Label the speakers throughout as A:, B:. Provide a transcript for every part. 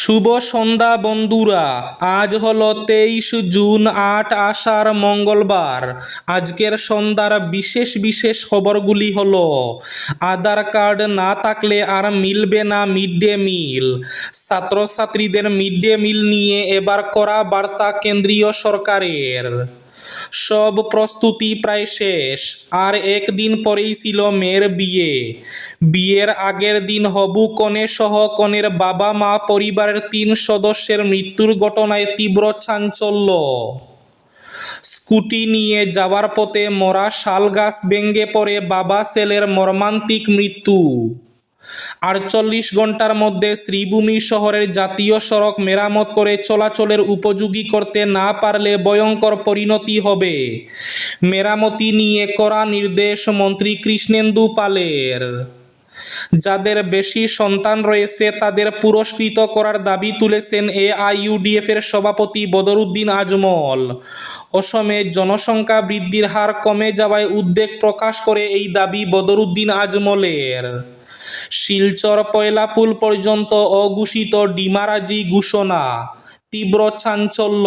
A: শুভ সন্ধ্যা বন্ধুরা। আজ হলো 23 জুন, 8 আষাঢ়, মঙ্গলবার। আজকের সন্ধ্যার বিশেষ বিশেষ খবরগুলি হলো: আধার কার্ড না থাকলে আর মিলবে না মিড ডে মিল। ছাত্রছাত্রীদের মিড ডে মিল নিয়ে এবার কড়া বার্তা কেন্দ্রীয় সরকারের। সব প্রস্তুতি প্রায় শেষ, আর একদিন পরেই ছিল মেয়ের বিয়ে। বিয়ের আগের দিন হবু কনে সহ কনের বাবা মা পরিবারের 3 সদস্যের মৃত্যুর ঘটনায় তীব্র চাঞ্চল্য। স্কুটি নিয়ে যাওয়ার পথে মরা শাল গাছ ভেঙে পড়ে বাবা ছেলের মর্মান্তিক মৃত্যু। 48 ঘন্টার মধ্যে শ্রীভূমি শহরের জাতীয় সড়ক মেরামত করে চলাচলের উপযোগী করতে না পারলে ভয়ঙ্কর পরিণতি হবে। মেরামতি নিয়ে কড়া নির্দেশ মন্ত্রী কৃষ্ণেন্দু পালের। যাদের বেশি সন্তান রয়েছে তাদের পুরস্কৃত করার দাবি তুলেছেন AIUDF এর সভাপতি বদরুদ্দিন আজমল। অসমে জনসংখ্যা বৃদ্ধির হার কমে যাওয়ায় উদ্বেগ প্রকাশ করে এই দাবি বদরুদ্দিন আজমলের। শিলচর পয়লাপুল পর্যন্ত অঘোষিত ডিমারাজি ঘোষণা, তীব্র চাঞ্চল্য।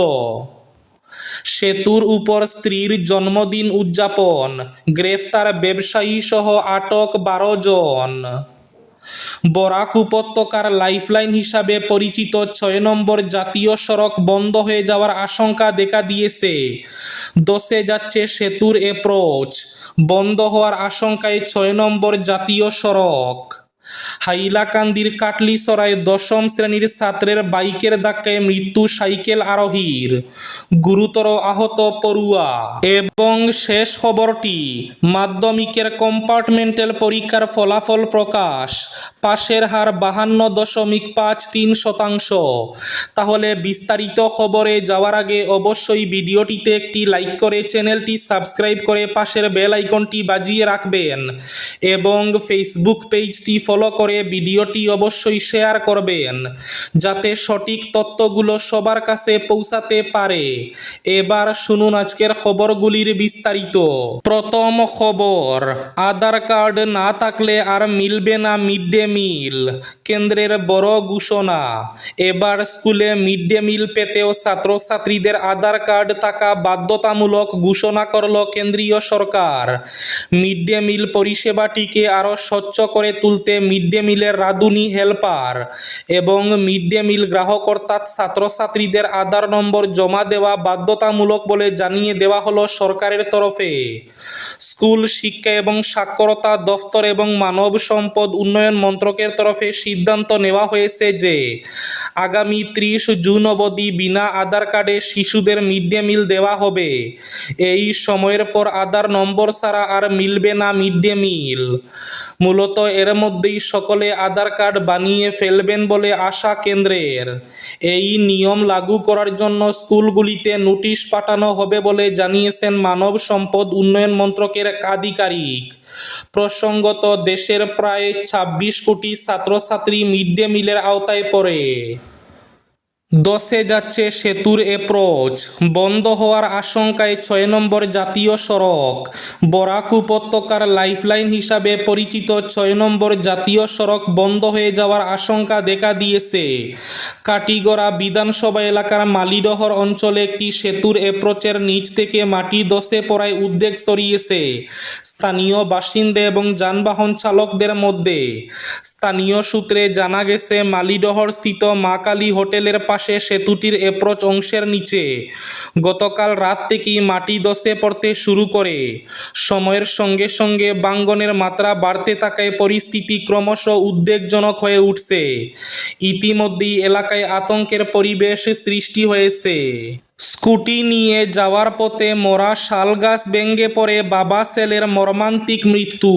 A: সেতুর উপর স্ত্রীর জন্মদিন উদযাপন, গ্রেফতার ব্যবসায়ী সহ আটক 12 জন। বরাক উপত্যকার লাইফলাইন হিসাবে পরিচিত 6 নম্বর জাতীয় সড়ক বন্ধ হয়ে যাওয়ার আশঙ্কা দেখা দিয়েছে। ধসে যাচ্ছে সেতুর অ্যাপ্রোচ। বন্ধ হওয়ার আশঙ্কায় 6 নম্বর জাতীয় সড়ক। হাইলাকান্দির কাটলিছড়ায় 10ম শ্রেণীর ছাত্রের বাইকের ধাক্কায় মৃত্যু সাইকেল আরোহীর, গুরুতর আহত পড়ুয়া। এবং শেষ খবরটি, মাধ্যমিকের কম্পার্টমেন্টাল পরীক্ষার ফলাফল প্রকাশ। পাশের হার 52.53%। তাহলে বিস্তারিত খবরে যাওয়ার আগে অবশ্যই ভিডিওটিতে একটি লাইক করে চ্যানেলটি সাবস্ক্রাইব করে পাশের বেল আইকনটি বাজিয়ে রাখবেন এবং ফেসবুক পেজটি ফলো করে ভিডিওটি অবশ্যই শেয়ার করবেন যাতে সঠিক তথ্যগুলো সবার কাছে পৌঁছাতে পারে। এবার শুনুন আজকের খবরগুলির বিস্তারিত। প্রথম খবর, আধার কার্ড না থাকলে আর মিলবে না মিড ডে মিল। কেন্দ্রের বড় ঘোষণা। এবার স্কুলে মিড ডে মিল পেতেও ছাত্রছাত্রীদের আধার কার্ড থাকা বাধ্যতামূলক ঘোষণা করল কেন্দ্রীয় সরকার। মিড ডে মিল পরিষেবাটিকে আরও স্বচ্ছ করে তুলতে মিড ডে মিলের রাঁধুনি, হেল্পার এবং মিড ডে মিল গ্রাহক অর্থাৎ ছাত্রছাত্রীদের আধার নম্বর জমা দেওয়া বাধ্যতামূলক বলে জানিয়ে দেওয়া হলো সরকারের তরফে। স্কুল শিক্ষা এবং সাক্ষরতা দফতর এবং মানব সম্পদ উন্নয়ন মন্ত্রকের তরফে সিদ্ধান্ত নেওয়া হয়েছে যে আগামী 30 জুন অবধি বিনা আধার কার্ডে শিশুদের মিড ডে মিল দেওয়া হবে। এই সময়ের পর আধার নম্বর ছাড়া আর মিলবে না মিড ডে মিল। মূলত এর মধ্যেই সকলে আধার কার্ড বানিয়ে ফেলবেন বলে আশা কেন্দ্রের। এই নিয়ম লাগু করার জন্য স্কুলগুলিতে নোটিশ পাঠানো হবে বলে জানিয়েছেন মানব সম্পদ উন্নয়ন মন্ত্রকের আধিকারিক। প্রসঙ্গত, দেশের প্রায় 26 কোটি ছাত্রছাত্রী মিড ডে মিলের আওতায় পড়ে। ধসে যাচ্ছে সেতুর অ্যাপ্রোচ। বন্ধ হওয়ার আশঙ্কায় 6 নম্বর জাতীয় সড়ক। বরাক উপত্যকার লাইফলাইন হিসাবে পরিচিত 6 নম্বর জাতীয় সড়ক বন্ধ হয়ে যাওয়ার আশঙ্কা দেখা দিয়েছে। কাটিগড়া বিধানসভা এলাকার মালিডহর অঞ্চলে একটি সেতুর অ্যাপ্রোচের নিচ থেকে মাটি ধসে পড়ায় উদ্বেগ ছড়িয়েছে স্থানীয় বাসিন্দা এবং যানবাহন চালকদের মধ্যে। স্থানীয় সূত্রে জানা গেছে, মালিডহর স্থিত মা কালী হোটেলের পাশে সেতুটির অ্যাপ্রোচ অংশের নিচে গতকাল রাত থেকেই মাটি ধসে পড়তে শুরু করে। সময়ের সঙ্গে সঙ্গে ভাঙনের মাত্রা বাড়তে থাকায় পরিস্থিতি ক্রমশ উদ্বেগজনক হয়ে উঠছে। ইতিমধ্যেই এলাকায় আতঙ্কের পরিবেশ সৃষ্টি হয়েছে। স্কুটি নিয়ে যাওয়ার পথে মরা শাল গাছ ভেঙে পড়ে বাবা ছেলের মর্মান্তিক মৃত্যু।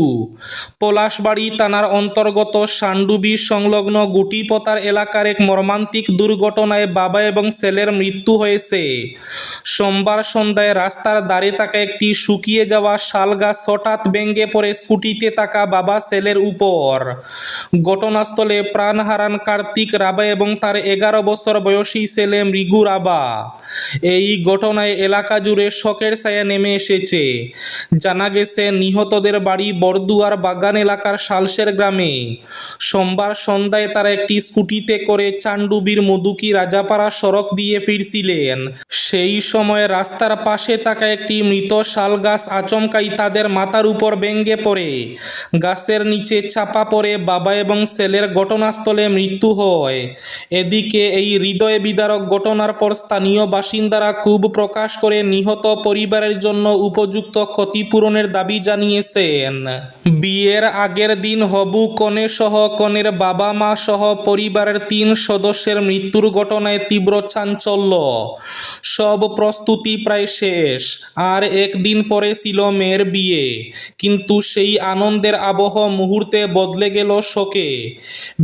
A: পলাশবাড়ী থানার অন্তর্গত সান্ডুবি সংলগ্ন গুটিপতার এলাকার এক মর্মান্তিক দুর্ঘটনায় বাবা এবং ছেলের মৃত্যু হয়েছে। সোমবার সন্ধ্যায় রাস্তার ধারে থাকা একটি শুকিয়ে যাওয়া শাল গাছ হঠাৎ ভেঙে পড়ে স্কুটিতে থাকা বাবা ছেলের উপর। ঘটনাস্থলে প্রাণ হারান কার্তিক রাবা এবং তার 11 বছর বয়সী ছেলে মৃগু রাবা। এই ঘটনায় এলাকা জুড়ে শোকের ছায়া নেমে এসেছে। জানা গেছে নিহতদের বাড়ি বরদুয়ার বাগান এলাকার শালশের গ্রামে। সোমবার সন্ধ্যায় তারা একটি স্কুটিতে করে চান্ডুবির মধুকি রাজাপাড়া সড়ক দিয়ে ফিরছিলেন। সেই সময় রাস্তার পাশে থাকা একটি মৃত শাল গাছ আচমকাই তাদের মাথার উপর ভেঙে পড়ে। গাছের নিচে চাপা পড়ে বাবা এবং ছেলের ঘটনাস্থলে মৃত্যু হয়। এদিকে এই হৃদয় বিদারক ঘটনার পর স্থানীয় বাসিন্দারা ক্ষোভ প্রকাশ করে নিহত পরিবারের জন্য উপযুক্ত ক্ষতিপূরণের দাবি জানিয়েছেন। বিয়ের আগের দিন হবু কনে সহ কনের বাবা মা সহ পরিবারের 3 সদস্যের মৃত্যুর ঘটনায় তীব্র চাঞ্চল্য। সব প্রস্তুতি প্রায় শেষ, আর একদিন পরে ছিল মেয়ের বিয়ে, কিন্তু সেই আনন্দের আবহ মুহূর্তে বদলে গেল শোকে।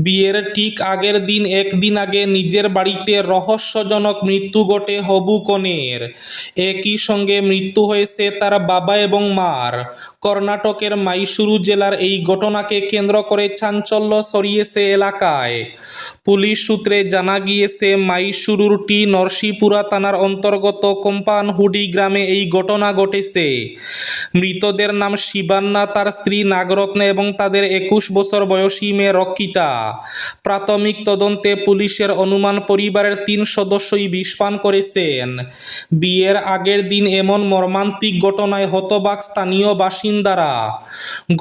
A: বিয়ের ঠিক আগের দিন একদিন আগে নিজের বাড়িতে রহস্যজনক মৃত্যু ঘটে হবু কনের। একই সঙ্গে মৃত্যু হয়েছে তার বাবা এবং মার। কর্ণাটকের মাইসুরু জেলার এই ঘটনাকে কেন্দ্র করে চাঞ্চল্য ছড়িয়েছে এলাকায়। পুলিশ সূত্রে জানা গিয়েছে মাইসুরুর টি নরসিপুরা থানার অন্তর্গত কোম্পানহুডি গ্রামে এই ঘটনা ঘটেছে। মৃতদের নাম শিবান্না, তার স্ত্রী নাগরত্ন এবং তাদের 21 বছর বয়সী মেয়ে রক্ষিতা। প্রাথমিক তদন্তে পুলিশের অনুমান পরিবারের 3 সদস্যই বিষ পান করেছেন। বিয়ের আগের দিন এমন মর্মান্তিক ঘটনায় হতবাক স্থানীয় বাসিন্দারা।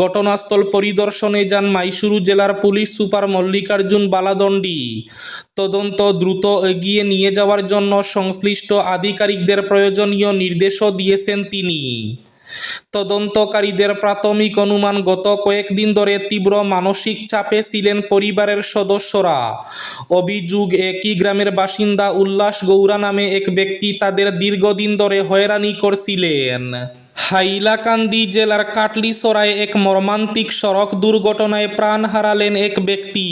A: ঘটনাস্থল পরিদর্শনে যান মাইসুরু জেলার পুলিশ সুপার মল্লিকার্জুন বালাদণ্ডী। তদন্ত দ্রুত এগিয়ে নিয়ে যাওয়ার জন্য সংশ্লিষ্ট আধিকারিকদের প্রয়োজনীয় নির্দেশও দিয়েছেন তিনি। তদন্তকারীদের প্রাথমিক অনুমান, গত কয়েকদিন ধরে তীব্র মানসিক চাপে ছিলেন পরিবারের সদস্যরা। অভিযোগ, একই গ্রামের বাসিন্দা উল্লাস গৌড়া নামে এক ব্যক্তি তাদের দীর্ঘদিন ধরে হয়রানি করছিলেন। হাইলাকান্দি জেলার কাটলিছড়ায় এক মর্মান্তিক সড়ক দুর্ঘটনায় প্রাণ হারালেন এক ব্যক্তি।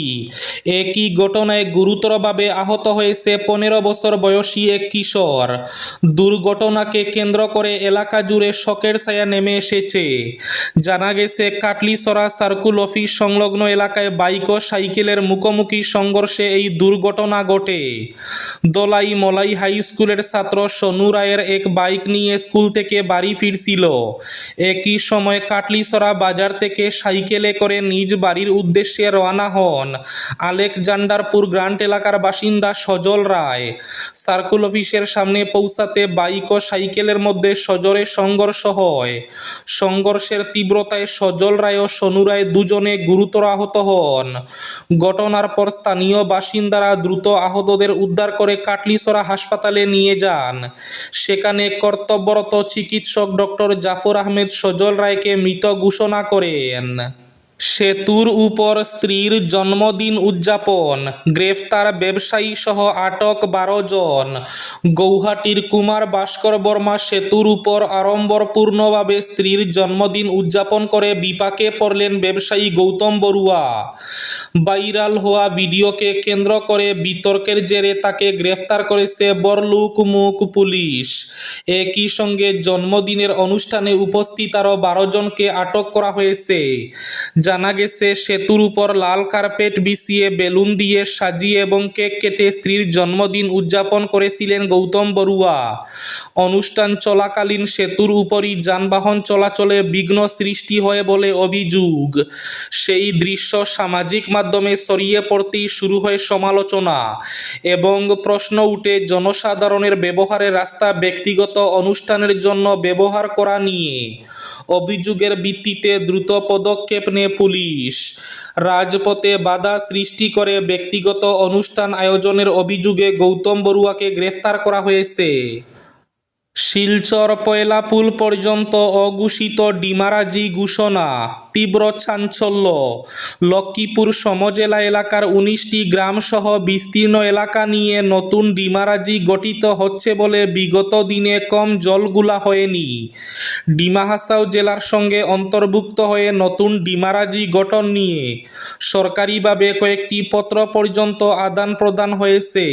A: একই ঘটনায় গুরুতরভাবে আহত হয়েছে 15 বছর বয়সী এক কিশোর। দুর্ঘটনাকে কেন্দ্র করে এলাকা জুড়ে শোকের ছায়া নেমে এসেছে। জানা গেছে কাটলিছড়া সার্কুল অফিস সংলগ্ন এলাকায় বাইক ও সাইকেলের মুখোমুখি সংঘর্ষে এই দুর্ঘটনা ঘটে। দলাই মলাই হাই স্কুলের ছাত্র সোনু রায়ের এক বাইক নিয়ে স্কুল থেকে বাড়ি ফিরছিল। একই সময় কাটলিছড়া বাজার থেকে সাইকেলে করে নিজ বাড়ির উদ্দেশ্যে রওনা হন আলেকজান্ডারপুর গ্রান্ট এলাকার বাসিন্দা সজল রায়। সার্কুল অফিসের সামনে পৌঁছাতে বাইক ও সাইকেলের মধ্যে সজোরে সংঘর্ষ হয়। সংঘর্ষের তীব্রতায় সজল রায় ও সোনু রায় দুজনে গুরুতর আহত হন। ঘটনার পর স্থানীয় বাসিন্দারা দ্রুত আহতদের উদ্ধার করে কাটলিছড়া হাসপাতালে নিয়ে যান। সেখানে কর্তব্যরত চিকিৎসক ডক্টর জাফর আহমেদ সজল রায়কে মৃত ঘোষণা করেন। সেতুর উপর স্ত্রীর জন্মদিন উদযাপন, গ্রেফতার ব্যবসায়ী সহ আটক 12 জন। গৌহাটির কুমার ভাস্কর বর্মা সেতুর উপর আড়ম্বরপূর্ণভাবে স্ত্রীর জন্মদিন উদযাপন করে বিপাকে পড়লেন ব্যবসায়ী গৌতম বড়ুয়া। ভাইরাল হওয়া ভিডিওকে কেন্দ্র করে বিতর্কের জেরে তাকে গ্রেফতার করেছে বরলুকমুখ পুলিশ। একই সঙ্গে জন্মদিনের অনুষ্ঠানে উপস্থিত আরও 12 জনকে আটক করা হয়েছে। জানা গেছে সেতুর উপর লাল কার্পেট বিছিয়ে বেলুন দিয়ে সাজিয়ে এবং কেক কেটে স্ত্রীর জন্মদিন উদযাপন করেছিলেন গৌতম বড়ুয়া। অনুষ্ঠান চলাকালীন সেতুর উপরই যানবাহন চলাচলে বিঘ্ন সৃষ্টি হয় বলে অভিযোগ। সেই দৃশ্য সামাজিক মাধ্যমে ছড়িয়ে পড়তেই শুরু হয় সমালোচনা এবং প্রশ্ন উঠে জনসাধারণের ব্যবহারে রাস্তা ব্যক্তিগত অনুষ্ঠানের জন্য ব্যবহার করা নিয়ে। অভিযোগের ভিত্তিতে দ্রুত পদক্ষেপ নেয় পুলিশ। রাজপথে বাধা সৃষ্টি করে ব্যক্তিগত অনুষ্ঠান আয়োজনের অভিযোগে গৌতম বড়ুয়াকে গ্রেফতার করা হয়েছে। শিলচর পয়লাপুল পর্যন্ত অঘোষিত ডিমারাজি ঘোষণা, তীব্র চাঞ্চল্য। লক্ষ্মীপুর সমজেলা এলাকার 19টি গ্রাম সহ বিস্তীর্ণ এলাকা নিয়ে নতুন ডিমারাজি গঠিত হচ্ছে বলে বিগত দিনে কম জলগুলা হয়নি। ডিমা হাসাও জেলার সঙ্গে অন্তর্ভুক্ত হয়ে নতুন ডিমারাজি গঠন নিয়ে সরকারিভাবে কয়েকটি পত্র পর্যন্ত আদান প্রদান হয়েছে।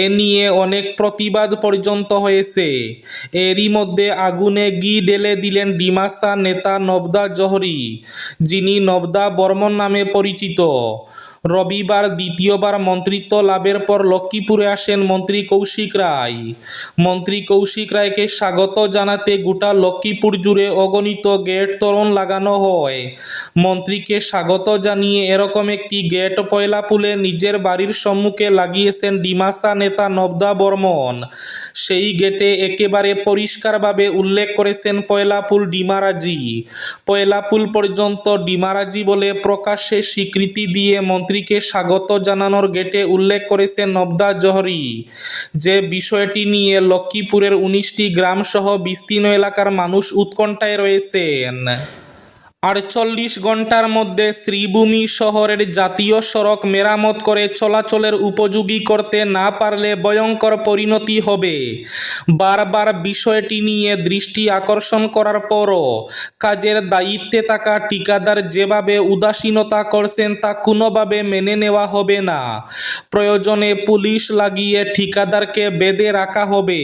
A: এ নিয়ে অনেক প্রতিবাদ পর্যন্ত হয়েছে। এরই মধ্যে আগুনে ঘি ঢেলে দিলেন ডিমাসা নেতা নবদা জহরি। যিনি নবদা বর্মন নামে পরিচিত। রবিবার দ্বিতীয়বার মন্ত্রিত্ব লাভের পর লক্ষ্মীপুরে আসেন মন্ত্রী কৌশিক রায়। মন্ত্রী কৌশিক রায়কে স্বাগত জানাতে গোটা লক্ষ্মীপুর জুড়ে অগণিত গেট তোরণ লাগানো হয়। মন্ত্রীকে স্বাগত জানিয়ে এরকম একটি গেট পয়লাপুলে নিজের বাড়ির সম্মুখে লাগিয়েছেন ডিমাসা নেতা নবদা বর্মন। সেই গেটে একেবারে পরিষ্কারভাবে উল্লেখ করেছেন পয়লাপুল ডিমারাজি। পয়লাপুল পর্যন্ত ডিমারাজি বলে প্রকাশ্যে স্বীকৃতি দিয়ে মন্ত্রীকে স্বাগত জানানোর গেটে উল্লেখ করেছেন নবদা জহরি। যে বিষয়টি নিয়ে লক্ষ্মীপুরের 19টি গ্রাম সহ বিস্তীর্ণ এলাকার মানুষ উৎকণ্ঠায় রয়েছেন। 48 ঘন্টার মধ্যে শ্রীভূমি শহরের জাতীয় সড়ক মেরামত করে চলাচলের উপযোগী করতে না পারলে ভয়ঙ্কর পরিণতি হবে। বারবার বিষয়টি নিয়ে দৃষ্টি আকর্ষণ করার পরও কাজের দায়িত্বে থাকা ঠিকাদার যেভাবে উদাসীনতা করছেন তা কোনোভাবে মেনে নেওয়া হবে না। প্রয়োজনে পুলিশ লাগিয়ে ঠিকাদারকে বেঁধে রাখা হবে।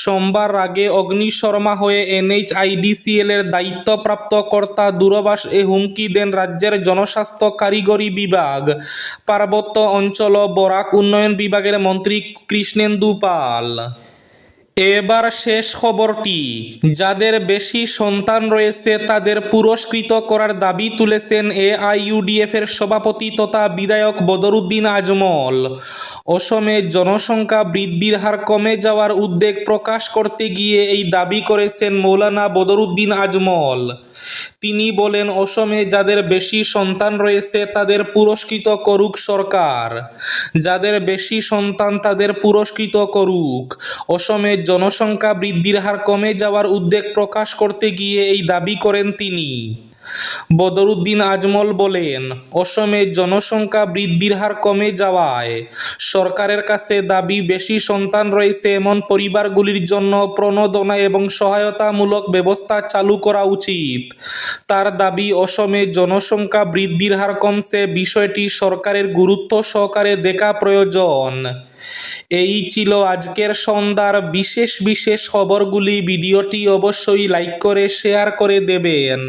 A: সোমবার আগে অগ্নিশর্মা হয়ে NHIDCL এর দায়িত্বপ্রাপ্ত কর্তা দূরভাষ এ হুমকি দেন রাজ্যের জনস্বাস্থ্য কারিগরি বিভাগ, পার্বত্য অঞ্চল ও বরাক উন্নয়ন বিভাগের মন্ত্রী কৃষ্ণেন্দু পাল। এবার শেষ খবরটি, যাদের বেশি সন্তান রয়েছে তাদের পুরস্কৃত করার দাবি তুলেছেন AIUDF এর সভাপতি তথা বিধায়ক বদরুদ্দিন আজমল। অসমে জনসংখ্যা বৃদ্ধির হার কমে যাওয়ার উদ্বেগ প্রকাশ করতে গিয়ে এই দাবি করেছেন মৌলানা বদরুদ্দিন আজমল। তিনি বলেন, অসমে যাদের বেশি সন্তান রয়েছে তাদের পুরস্কৃত করুক সরকার। যাদের বেশি সন্তান তাদের পুরস্কৃত করুক। অসমে জনসংখ্যা বৃদ্ধির হার কমে যাওয়ার উদ্বেগ প্রকাশ করতে গিয়ে এই দাবি করেন তিনি। বদরুদ্দিন আজমল বলেন, অসমে জনসংখ্যা বৃদ্ধির হার কমে যাওয়ায় সরকারের কাছে দাবি বেশি সন্তান রয়েছে এমন পরিবারগুলির জন্য প্রণোদনা এবং সহায়তামূলক ব্যবস্থা চালু করা উচিত। তার দাবি, অসমে জনসংখ্যা বৃদ্ধির হার কমছে, বিষয়টি সরকারের গুরুত্ব সহকারে দেখা প্রয়োজন। এই ছিল আজকের সন্ধ্যার বিশেষ খবরগুলি। ভিডিওটি অবশ্যই লাইক করে শেয়ার করে দেবেন।